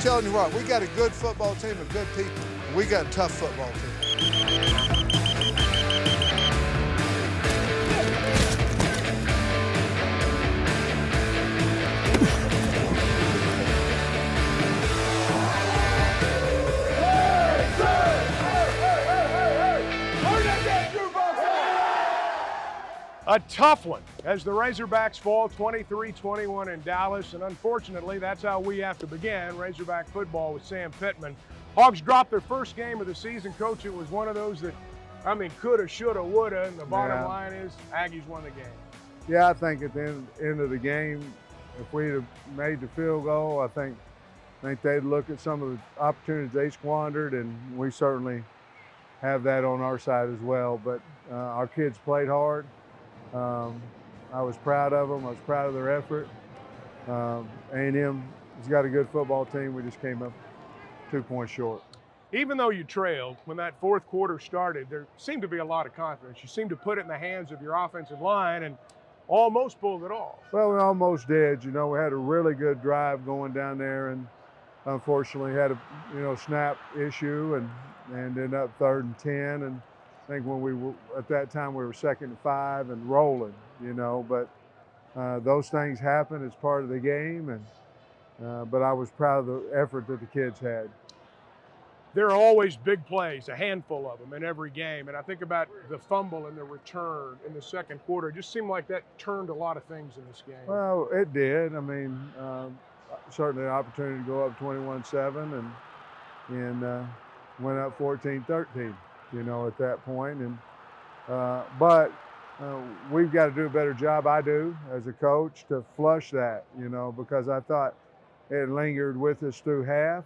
telling you what, we got a good football team and good people. We got a tough football team. A tough one as the Razorbacks fall 23-21 in Dallas, and unfortunately, that's how we have to begin Razorback football with Sam Pittman. Hogs dropped their first game of the season. Coach, it was one of those that, coulda, shoulda, woulda, and the bottom line is Aggies won the game. Yeah, I think at the end of the game, if we'd have made the field goal, I think they'd look at some of the opportunities they squandered, and we certainly have that on our side as well. But our kids played hard. I was proud of them. I was proud of their effort. A&M has got a good football team. We just came up 2 points short. Even though you trailed, when that fourth quarter started, there seemed to be a lot of confidence. You seemed to put it in the hands of your offensive line and almost pulled it off. Well, we almost did. You know, we had a really good drive going down there, and unfortunately had a snap issue and ended up 3rd and 10. And I think when we were at that time we were 2nd and 5 and rolling, but those things happen as part of the game, and but I was proud of the effort that the kids had. There are always big plays, a handful of them in every game, and I think about the fumble and the return in the second quarter. It just seemed like that turned a lot of things in this game. Well, it did. Certainly an opportunity to go up 21-7 and went up 14-13. At that point. But we've got to do a better job, I do, as a coach, to flush that, because I thought it lingered with us through half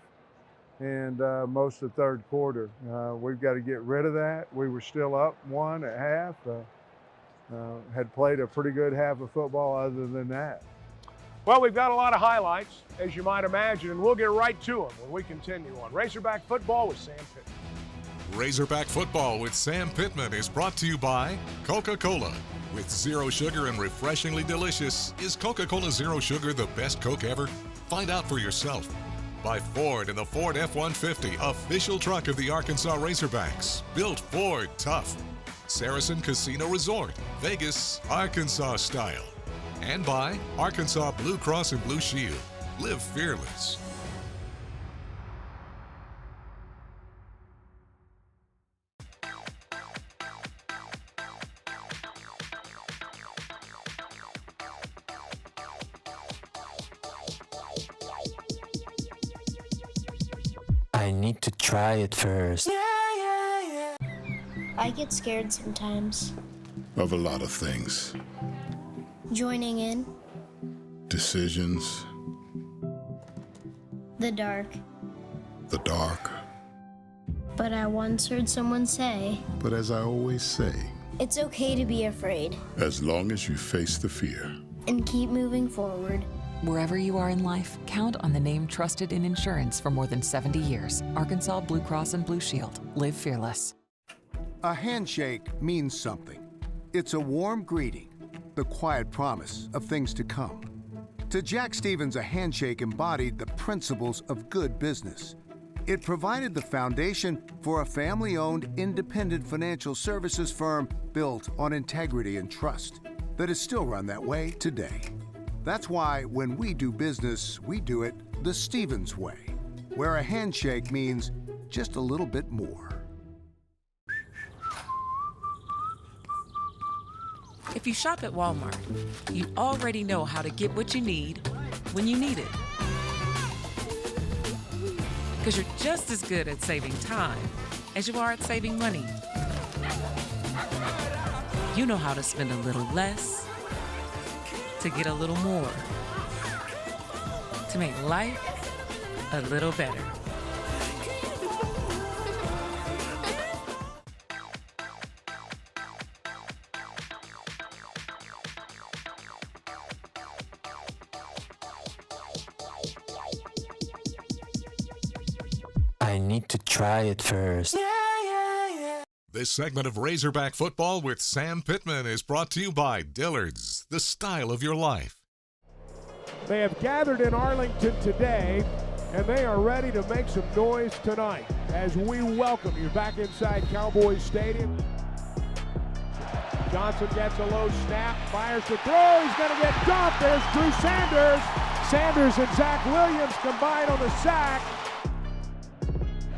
and most of the third quarter. We've got to get rid of that. We were still up 1 at half, had played a pretty good half of football other than that. Well, we've got a lot of highlights, as you might imagine, and we'll get right to them when we continue on Razorback Football with Sam Pittman. Razorback Football with Sam Pittman is brought to you by Coca-Cola. With zero sugar and refreshingly delicious, is Coca-Cola Zero Sugar the best Coke ever? Find out for yourself. By Ford and the Ford F-150, official truck of the Arkansas Razorbacks. Built Ford tough. Saracen Casino Resort, Vegas, Arkansas style. And by Arkansas Blue Cross and Blue Shield. Live fearless. I need to try it first. I get scared sometimes. Of a lot of things. Joining in. Decisions. The dark. The dark. But I once heard someone say, but as I always say, it's okay to be afraid. As long as you face the fear. And keep moving forward. Wherever you are in life, count on the name trusted in insurance for more than 70 years. Arkansas Blue Cross and Blue Shield. Live fearless. A handshake means something. It's a warm greeting, the quiet promise of things to come. To Jack Stevens, a handshake embodied the principles of good business. It provided the foundation for a family-owned, independent financial services firm built on integrity and trust that is still run that way today. That's why when we do business, we do it the Stevens way, where a handshake means just a little bit more. If you shop at Walmart, you already know how to get what you need when you need it. Because you're just as good at saving time as you are at saving money. You know how to spend a little less to get a little more, to make life a little better. I need to try it first. This segment of Razorback Football with Sam Pittman is brought to you by Dillard's, the style of your life. They have gathered in Arlington today and they are ready to make some noise tonight as we welcome you back inside Cowboys Stadium. Johnson gets a low snap, fires to throw. He's going to get dumped. There's Drew Sanders. Sanders and Zach Williams combine on the sack.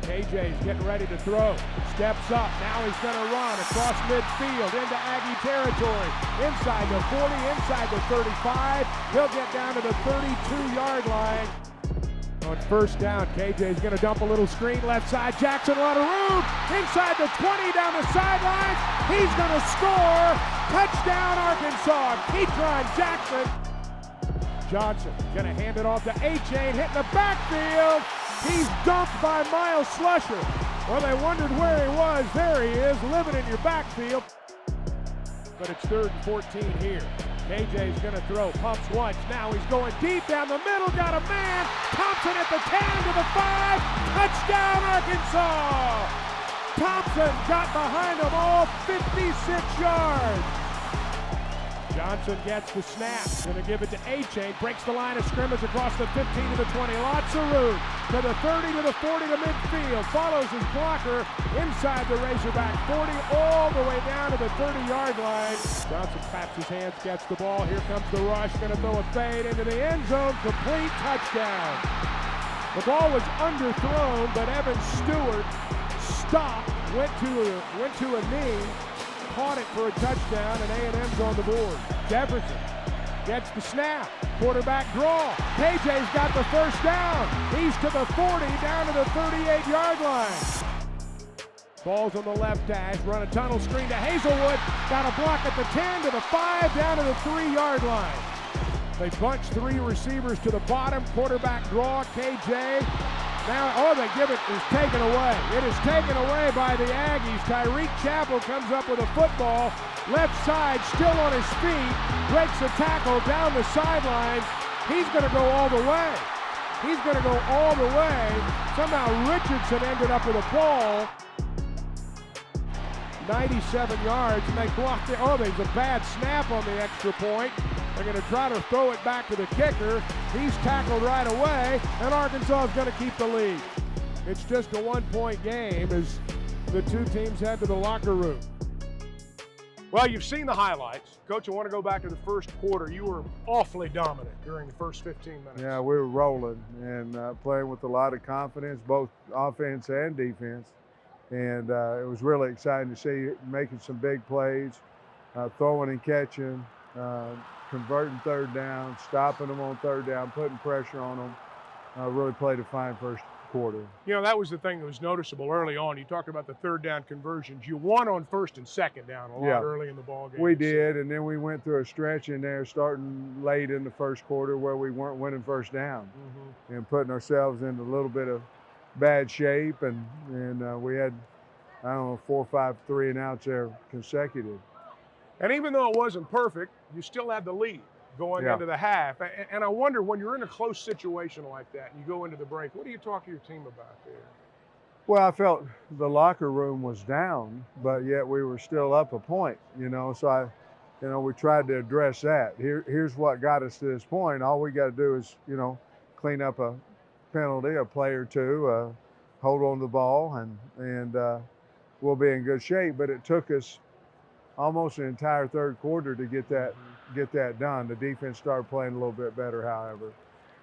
KJ's getting ready to throw. Steps up. Now he's going to run across midfield into Aggie territory. Inside the 40, inside the 35. He'll get down to the 32-yard line. On first down, KJ's going to dump a little screen left side. Jackson, a lot of room. Inside the 20, down the sidelines. He's going to score. Touchdown, Arkansas. Ketron Jackson. Johnson going to hand it off to A-Chain, hitting the backfield. He's dumped by Miles Slusher. Well, they wondered where he was. There he is, living in your backfield. But it's 3rd and 14 here. KJ's going to throw, pumps once. Now he's going deep down the middle, got a man. Thompson at the 10 to the 5. Touchdown, Arkansas. Thompson got behind them all 56 yards. Johnson gets the snap, going to give it to A-Chain, breaks the line of scrimmage across the 15 to the 20, lots of room, to the 30 to the 40 to midfield, follows his blocker inside the Razorback 40, all the way down to the 30-yard line. Johnson claps his hands, gets the ball, here comes the rush, going to throw a fade into the end zone, complete touchdown. The ball was underthrown, but Evan Stewart stopped, went to a knee, caught it for a touchdown, and A&M's on the board. Jefferson gets the snap. Quarterback draw. KJ's got the first down. He's to the 40, down to the 38-yard line. Ball's on the left hash. Run a tunnel screen to Hazelwood. Got a block at the 10 to the 5, down to the 3-yard line. They bunch 3 receivers to the bottom. Quarterback draw. KJ. Now, they give it, is taken away. It is taken away by the Aggies. Tyreek Chappell comes up with a football. Left side, still on his feet. Breaks the tackle down the sidelines. He's going to go all the way. He's going to go all the way. Somehow Richardson ended up with a ball. 97 yards, and they blocked it. Oh, there's a bad snap on the extra point. They're going to try to throw it back to the kicker. He's tackled right away, and Arkansas is going to keep the lead. It's just a 1-point game as the two teams head to the locker room. Well, you've seen the highlights. Coach, I want to go back to the first quarter. You were awfully dominant during the first 15 minutes. Yeah, we were rolling and playing with a lot of confidence, both offense and defense. And it was really exciting to see making some big plays, throwing and catching, converting third down, stopping them on third down, putting pressure on them. Really played a fine first quarter. You know, that was the thing that was noticeable early on. You talked about the third down conversions. You won on first and second down a lot early in the ball game. We did, and then we went through a stretch in there starting late in the first quarter where we weren't winning first down and putting ourselves in a little bit of bad shape, and we had, 4 or 5 3-and-outs there consecutive. And even though it wasn't perfect, you still had the lead going into the half. And I wonder, when you're in a close situation like that and you go into the break, what do you talk to your team about there? Well, I felt the locker room was down, but yet we were still up a point, so we tried to address that. Here's what got us to this point. All we got to do is, clean up a penalty, a play or two, hold on to the ball, and we'll be in good shape. But it took us almost an entire third quarter to get that done. The defense started playing a little bit better, however.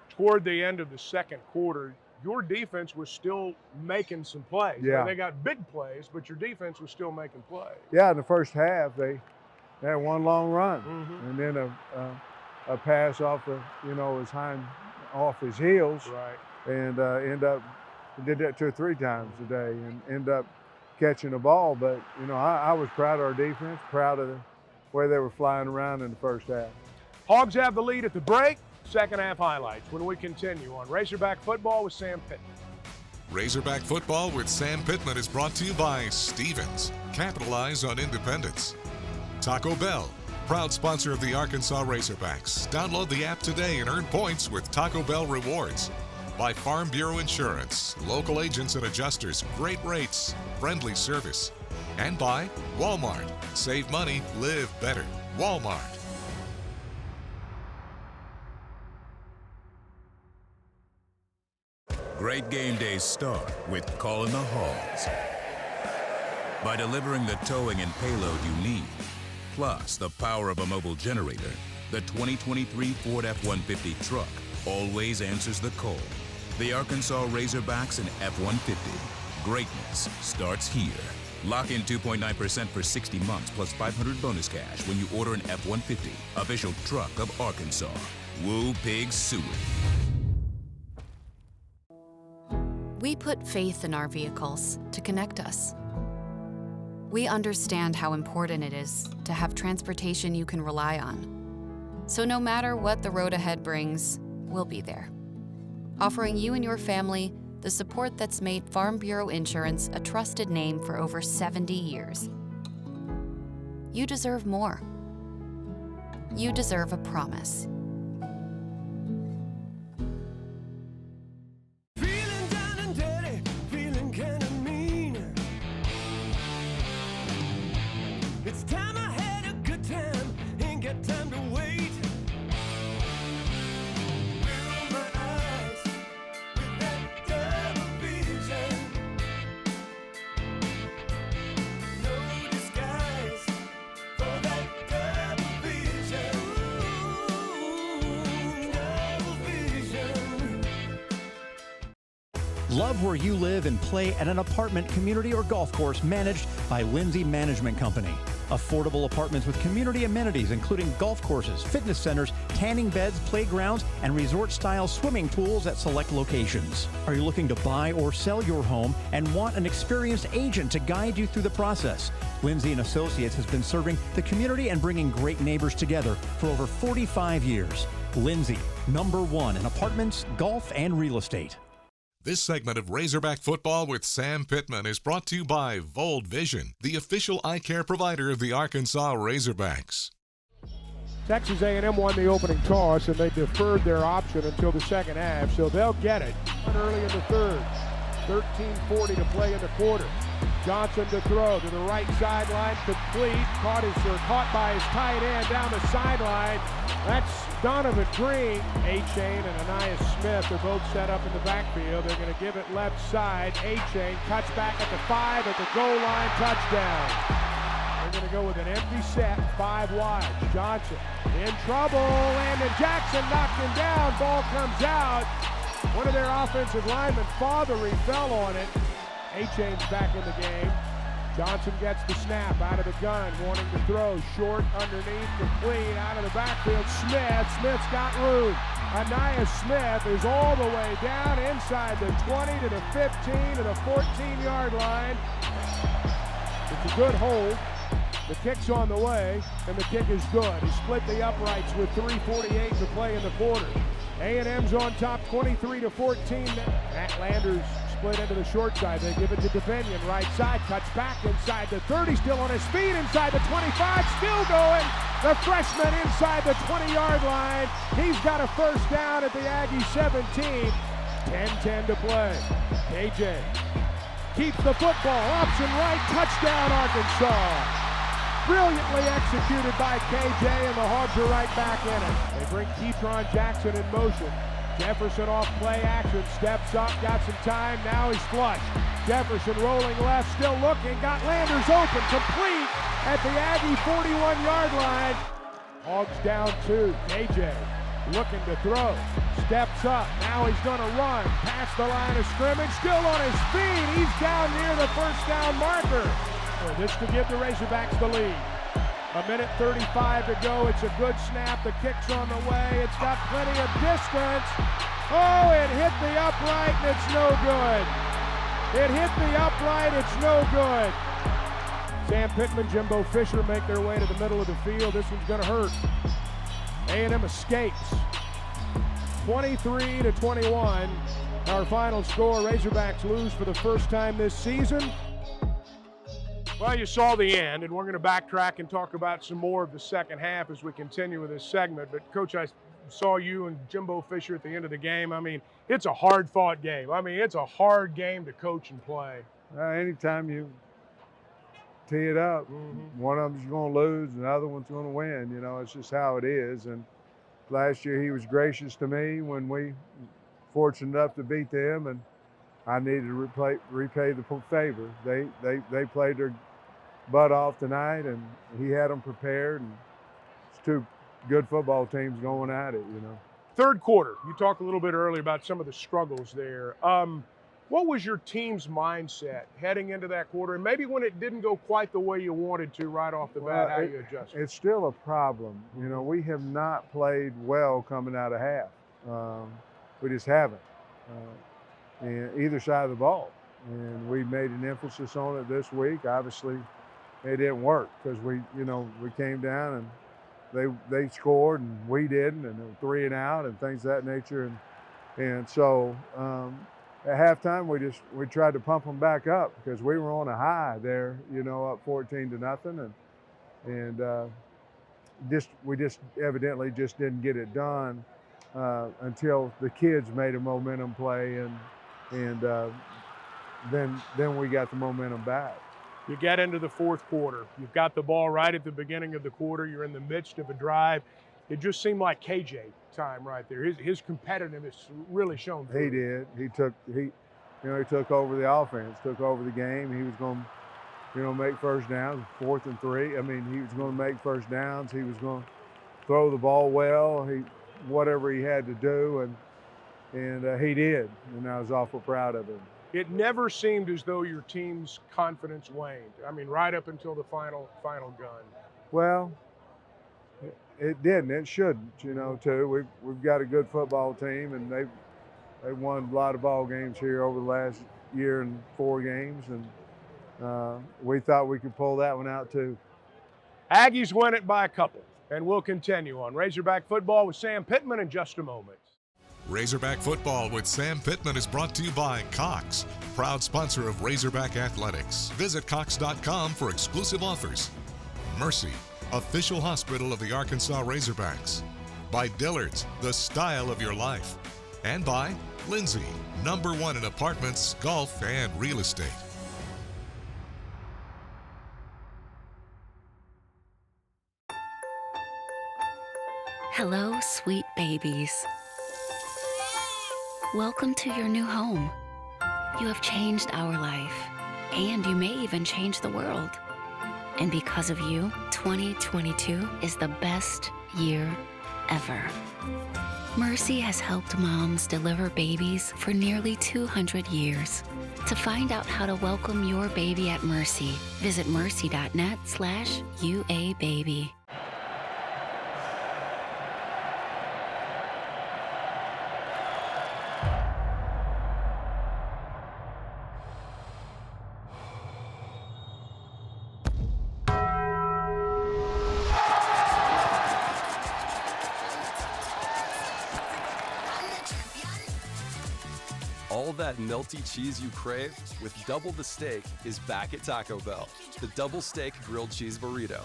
Toward the end of the second quarter, your defense was still making some plays. Yeah. They got big plays, but your defense was still making plays. Yeah, in the first half, they had one long run, and then a pass off off his heels, and did that 2 or 3 times a day, and end up catching the ball. But I was proud of our defense, proud of the way they were flying around in the first half. Hogs have the lead at the break. Second half highlights when we continue on Razorback Football with Sam Pittman. Razorback Football with Sam Pittman is brought to you by Stevens. Capitalize on independence. Taco Bell, proud sponsor of the Arkansas Razorbacks. Download the app today and earn points with Taco Bell rewards. By Farm Bureau Insurance, local agents and adjusters, great rates, friendly service. And by Walmart, save money, live better. Walmart. Great game days start with calling the Hogs. By delivering the towing and payload you need, plus the power of a mobile generator, the 2023 Ford F-150 truck always answers the call. The Arkansas Razorbacks and F-150. Greatness starts here. Lock in 2.9% for 60 months plus $500 bonus cash when you order an F-150, official truck of Arkansas. Woo Pig Suey. We put faith in our vehicles to connect us. We understand how important it is to have transportation you can rely on. So no matter what the road ahead brings, we'll be there, offering you and your family the support that's made Farm Bureau Insurance a trusted name for over 70 years. You deserve more. You deserve a promise. Feeling down and dirty, feeling kind of mean. It's time I had a good time, ain't got time to wait. Love where you live and play at an apartment, community, or golf course managed by Lindsay Management Company. Affordable apartments with community amenities including golf courses, fitness centers, tanning beds, playgrounds, and resort-style swimming pools at select locations. Are you looking to buy or sell your home and want an experienced agent to guide you through the process? Lindsay & Associates has been serving the community and bringing great neighbors together for over 45 years. Lindsay, #1 in apartments, golf, and real estate. This segment of Razorback Football with Sam Pittman is brought to you by Vold Vision, the official eye care provider of the Arkansas Razorbacks. Texas A&M won the opening toss, and they deferred their option until the second half, so they'll get it early in the third. 13:40 to play in the quarter. Johnson to throw to the right sideline, complete. Caught by his tight end down the sideline. That's Donovan Green. A-Chain and Ananias Smith are both set up in the backfield. They're going to give it left side. A-Chain cuts back at the 5 at the goal line. Touchdown. They're going to go with an empty set, 5 wide. Johnson in trouble. Landon Jackson knocked him down. Ball comes out. One of their offensive linemen, Fothery, fell on it. A-Chain's back in the game. Johnson gets the snap out of the gun, wanting to throw. Short underneath, complete, out of the backfield. Smith's got room. Ananias Smith is all the way down inside the 20 to the 15 to the 14-yard line. It's a good hold. The kick's on the way, and the kick is good. He split the uprights with 3:48 to play in the quarter. A&M's on top 23-14. Matt Landers split into the short side. They give it to Pittman, right side, cuts back inside the 30, still on his feet, inside the 25, still going. The freshman inside the 20-yard line. He's got a first down at the Aggie 17. 10-10 to play. KJ keeps the football, option right, touchdown Arkansas. Brilliantly executed by KJ, and the Hogs are right back in it. They bring Keytron Jackson in motion. Jefferson off play action, steps up, got some time, now he's flush. Jefferson rolling left, still looking, got Landers open, complete at the Aggie 41-yard line. Hogs down 2, KJ looking to throw, steps up, now he's gonna run, past the line of scrimmage, still on his feet, he's down near the first down marker. Well, this could give the Razorbacks the lead. 1:35 to go. It's a good snap. The kick's on the way. It's got plenty of distance. Oh, it hit the upright, and it's no good. It hit the upright. It's no good. Sam Pittman, Jimbo Fisher make their way to the middle of the field. This one's going to hurt. A&M escapes. 23-21. Our final score. Razorbacks lose for the first time this season. Well, you saw the end, and we're going to backtrack and talk about some more of the second half as we continue with this segment. But, Coach, I saw you and Jimbo Fisher at the end of the game. I mean, it's a hard-fought game. I mean, it's a hard game to coach and play. Anytime you tee it up, one of them's going to lose and the other one's going to win. You know, it's just how it is. And last year he was gracious to me when we fortunate enough to beat them, and I needed to repay the favor. They played their butt off tonight, and he had them prepared, and it's two good football teams going at it, you know. Third quarter, you talked a little bit earlier about some of the struggles there. What was your team's mindset heading into that quarter? And maybe when it didn't go quite the way you wanted to right off the bat, how you adjusted? It's still a problem. You know, we have not played well coming out of half. We just haven't, and either side of the ball. And we made an emphasis on it this week. Obviously, it didn't work because we came down and they scored and we didn't, and it was 3 and out and things of that nature. And so at halftime, we tried to pump them back up because we were on a high there, up 14-0, and we just evidently just didn't get it done until the kids made a momentum play, and then we got the momentum back. You get into the fourth quarter. You've got the ball right at the beginning of the quarter. You're in the midst of a drive. It just seemed like KJ time right there. His competitiveness really shone through. He did. He took over the offense, took over the game. He was going to, make first downs, 4th and 3. I mean, he was going to make first downs. He was going to throw the ball well. Whatever he had to do, and he did. And I was awful proud of him. It never seemed as though your team's confidence waned. I mean, right up until the final gun. Well, it didn't. It shouldn't, too. We've got a good football team, and they've won a lot of ball games here over the last year and 4 games, and we thought we could pull that one out too. Aggies win it by a couple, and we'll continue on Razorback Football with Sam Pittman in just a moment. Razorback Football with Sam Pittman is brought to you by Cox, proud sponsor of Razorback Athletics. Visit Cox.com for exclusive offers. Mercy, official hospital of the Arkansas Razorbacks. By Dillard's, the style of your life. And by Lindsay, #1 in apartments, golf, and real estate. Hello, sweet babies. Welcome to your new home. You have changed our life, and you may even change the world. And because of you, 2022 is the best year ever. Mercy has helped moms deliver babies for nearly 200 years. To find out how to welcome your baby at Mercy, visit mercy.net/UABaby. All that melty cheese you crave with double the steak is back at Taco Bell. The double steak grilled cheese burrito.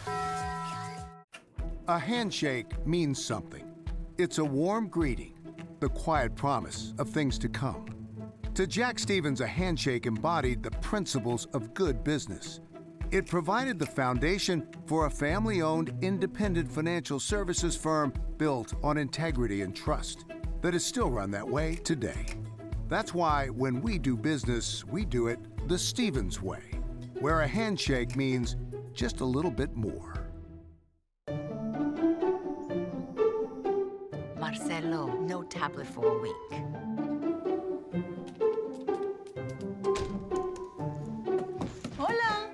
A handshake means something. It's a warm greeting, the quiet promise of things to come. To Jack Stevens, a handshake embodied the principles of good business. It provided the foundation for a family-owned, independent financial services firm built on integrity and trust that is still run that way today. That's why when we do business, we do it the Stevens way, where a handshake means just a little bit more. Marcelo, no tablet for a week. Hola.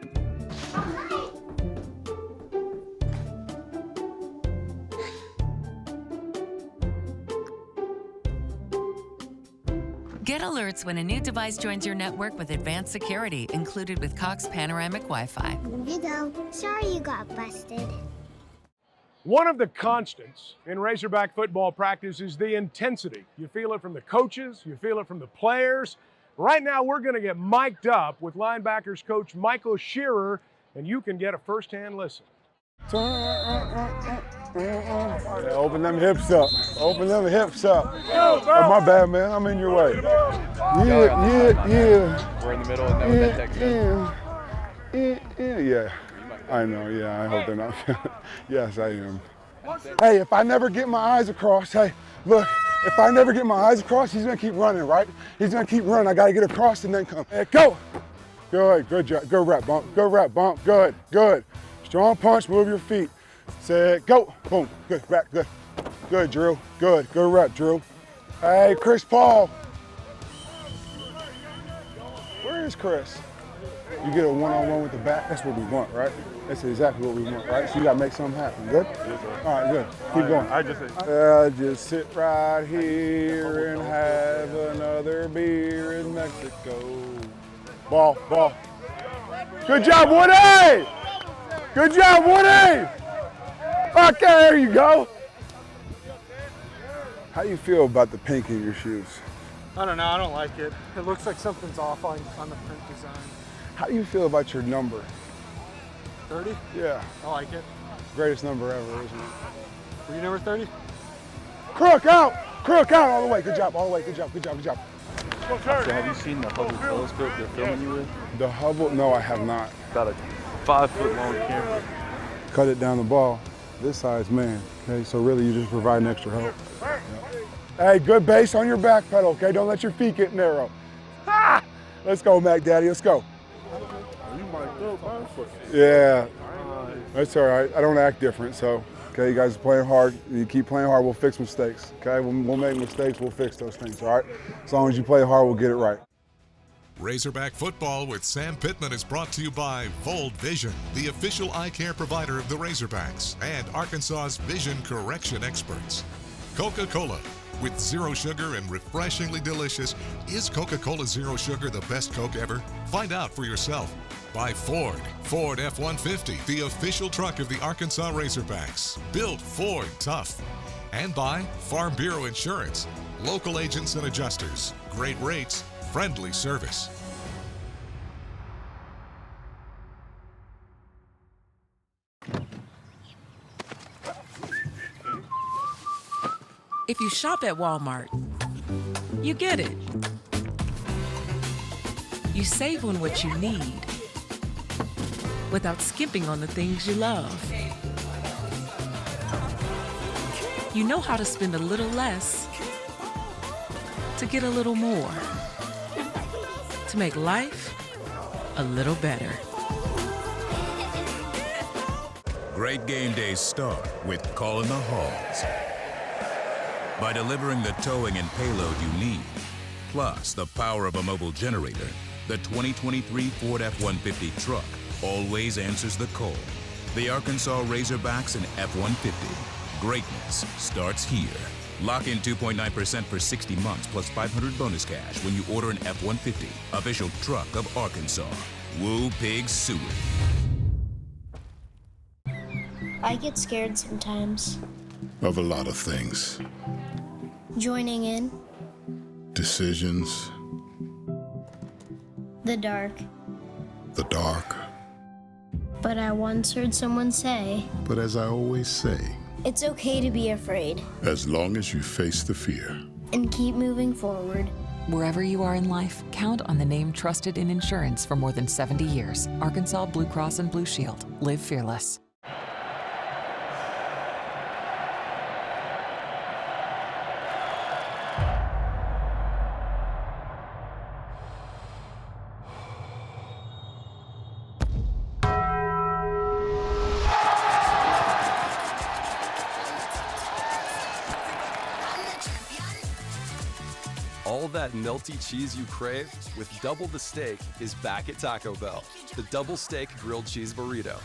Get alerts when a new device joins your network with advanced security included with Cox Panoramic Wi-Fi. Here you go. Sorry you got busted. One of the constants in Razorback football practice is the intensity. You feel it from the coaches, you feel it from the players. Right now, we're going to get mic'd up with linebackers coach Michael Shearer, and you can get a first-hand listen. Yeah, open them hips up. Open them hips up. Oh, my bad, man. I'm in your way. Yeah. We're in the middle of that Texas. Yeah. I know. Yeah, I hope they're not. Yes, I am. Hey, if I never get my eyes across, hey, look, If I never get my eyes across, he's gonna keep running, right? He's gonna keep running. I gotta get across and then come. Hey, go! Good job. Go rep bump. Go rep bump. Good. Strong punch. Move your feet. Set. Go. Boom. Good. Back. Good. Good, Drew. Good rep, Drew. Hey, Chris Paul. Where is Chris? You get a one-on-one with the back. That's what we want, right? That's exactly what we want, right? So you gotta make something happen. Good? All right, good. Keep going. I just sit right here and have another beer in Mexico. Ball. Good job, Woody! Good job, Woody! Okay, there you go. How do you feel about the pink in your shoes? I don't know, I don't like it. It looks like something's off on the print design. How do you feel about your number? 30? Yeah. I like it. Greatest number ever, isn't it? Were you number 30? Crook out all the way. Good job, all the way. Good job. So have you seen the Hubble telescope they're filming you with? The Hubble? No, I have not. Got a 5-foot long camera. Cut it down the ball. This size, man. Okay, so really you just provide an extra help. Yeah. Hey, good base on your back pedal, okay? Don't let your feet get narrow. Ha! Let's go, Mac Daddy, let's go. You might throw 5 foot. Yeah, that's all right. I don't act different, so. Okay, you guys are playing hard. You keep playing hard, we'll fix mistakes. Okay, we'll make mistakes, we'll fix those things, all right? As long as you play hard, we'll get it right. Razorback Football with Sam Pittman is brought to you by Fold Vision, the official eye care provider of the Razorbacks, and Arkansas's vision correction experts. Coca-Cola. With zero sugar and refreshingly delicious, is Coca-Cola Zero Sugar the best Coke ever? Find out for yourself. By Ford F-150, the official truck of the Arkansas Razorbacks. Built Ford tough. And by Farm Bureau Insurance, local agents and adjusters, great rates, friendly service. If you shop at Walmart, you get it. You save on what you need without skimping on the things you love. You know how to spend a little less to get a little more, to make life a little better. Great game days start with calling the Hogs. By delivering the towing and payload you need, plus the power of a mobile generator, the 2023 Ford F-150 truck always answers the call. The Arkansas Razorbacks and F-150. Greatness starts here. Lock in 2.9% for 60 months plus 500 bonus cash when you order an F-150, official truck of Arkansas. Woo Pig Suey. I get scared sometimes. Of a lot of things. Joining in. Decisions. The dark. The dark. But I once heard someone say, But as I always say, it's okay to be afraid. as long as you face the fear. And keep moving forward. Wherever you are in life, count on the name trusted in insurance for more than 70 years. Arkansas Blue Cross and Blue Shield. Live fearless. All that melty cheese you crave with double the steak is back at Taco Bell. The double steak grilled cheese burrito.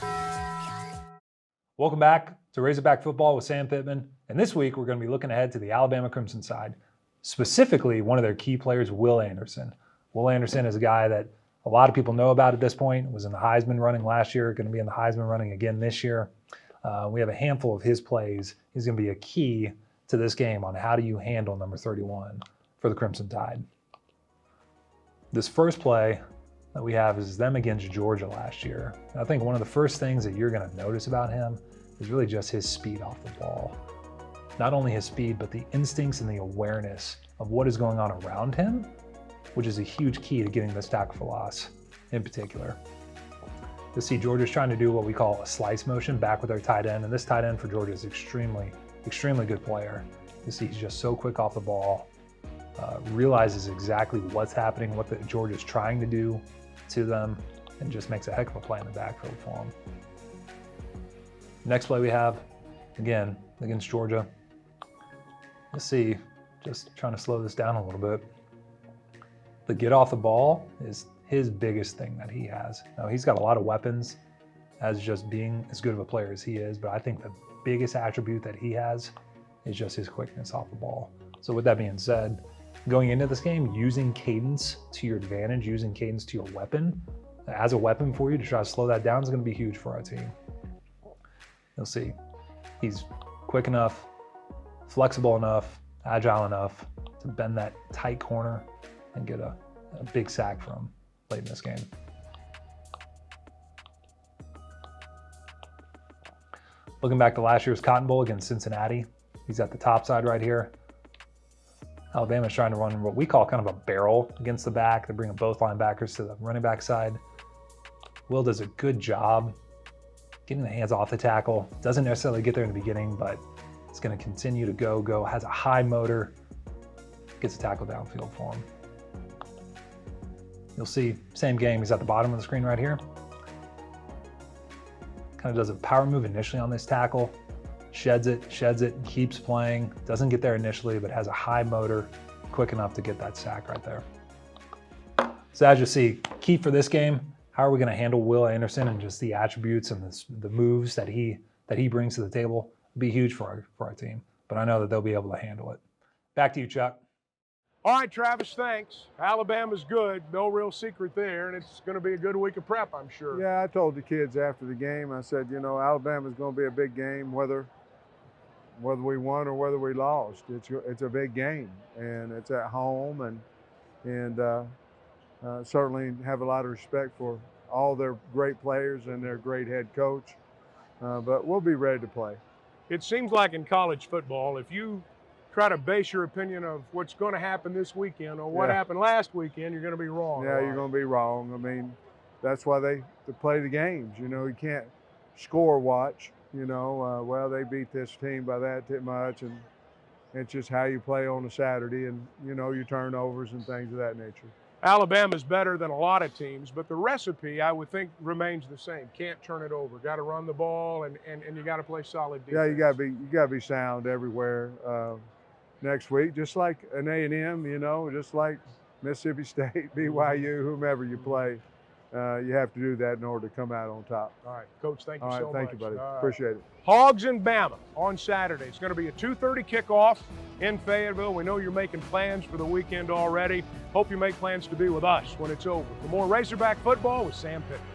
Welcome back to Razorback Football with Sam Pittman. And this week we're going to be looking ahead to the Alabama Crimson side. Specifically, one of their key players, Will Anderson. Will Anderson is a guy that a lot of people know about at this point. Was in the Heisman running last year, going to be in the Heisman running again this year. We have a handful of his plays. He's going to be a key to this game on how do you handle number 31 for the Crimson Tide. This first play that we have is them against Georgia last year. And I think one of the first things that you're going to notice about him is really just his speed off the ball. Not only his speed, but the instincts and the awareness of what is going on around him, which is a huge key to getting this tackle for loss in particular. You'll see Georgia's trying to do what we call a slice motion back with their tight end, and this tight end for Georgia is extremely good player. You see he's just so quick off the ball, realizes exactly what's happening, what Georgia's trying to do to them, and just makes a heck of a play in the backfield for him. Next play we have, again, against Georgia. Let's see, just trying to slow this down a little bit. The get off the ball is his biggest thing that he has. Now, he's got a lot of weapons as just being as good of a player as he is, but I think the biggest attribute that he has is just his quickness off the ball. So with that being said, going into this game, using cadence to your advantage, using cadence to your weapon, as a weapon for you to try to slow that down is going to be huge for our team. You'll see he's quick enough, flexible enough, agile enough to bend that tight corner and get a big sack from late in this game. Looking back to last year's Cotton Bowl against Cincinnati, he's at the top side right here. Alabama's trying to run what we call kind of a barrel against the back. They're bringing both linebackers to the running back side. Will does a good job getting the hands off the tackle. Doesn't necessarily get there in the beginning, but it's going to continue to go, has a high motor, gets a tackle downfield for him. You'll see, same game, he's at the bottom of the screen right here. Kind of does a power move initially on this tackle, sheds it, keeps playing, doesn't get there initially, but has a high motor, quick enough to get that sack right there. So as you see, key for this game, how are we going to handle Will Anderson and just the attributes and the moves that he brings to the table will be huge for our team. But I know that they'll be able to handle it. Back to you, Chuck. All right, Travis, thanks. Alabama's good. No real secret there, and it's going to be a good week of prep, I'm sure. Yeah, I told the kids after the game, I said, you know, Alabama's going to be a big game, whether we won or whether we lost. It's a big game, and it's at home, and certainly have a lot of respect for all their great players and their great head coach. But we'll be ready to play. It seems like in college football, if you try to base your opinion of what's going to happen this weekend or what happened last weekend, you're going to be wrong. Yeah, you're going to be wrong. I mean, that's why they play the games. You know, you can't score watch. You know, well, they beat this team by that much, and it's just how you play on a Saturday and, you know, your turnovers and things of that nature. Alabama's better than a lot of teams, but the recipe, I would think, remains the same. Can't turn it over. Got to run the ball, and you got to play solid defense. Yeah, you got to be sound everywhere. Next week, just like an A&M, you know, just like Mississippi State, BYU, whomever you play, you have to do that in order to come out on top. All right, Coach, thank you so much. All right, thank you, buddy. Appreciate it. Hogs and Bama on Saturday. It's going to be a 2:30 kickoff in Fayetteville. We know you're making plans for the weekend already. Hope you make plans to be with us when it's over. For more Razorback football with Sam Pittman.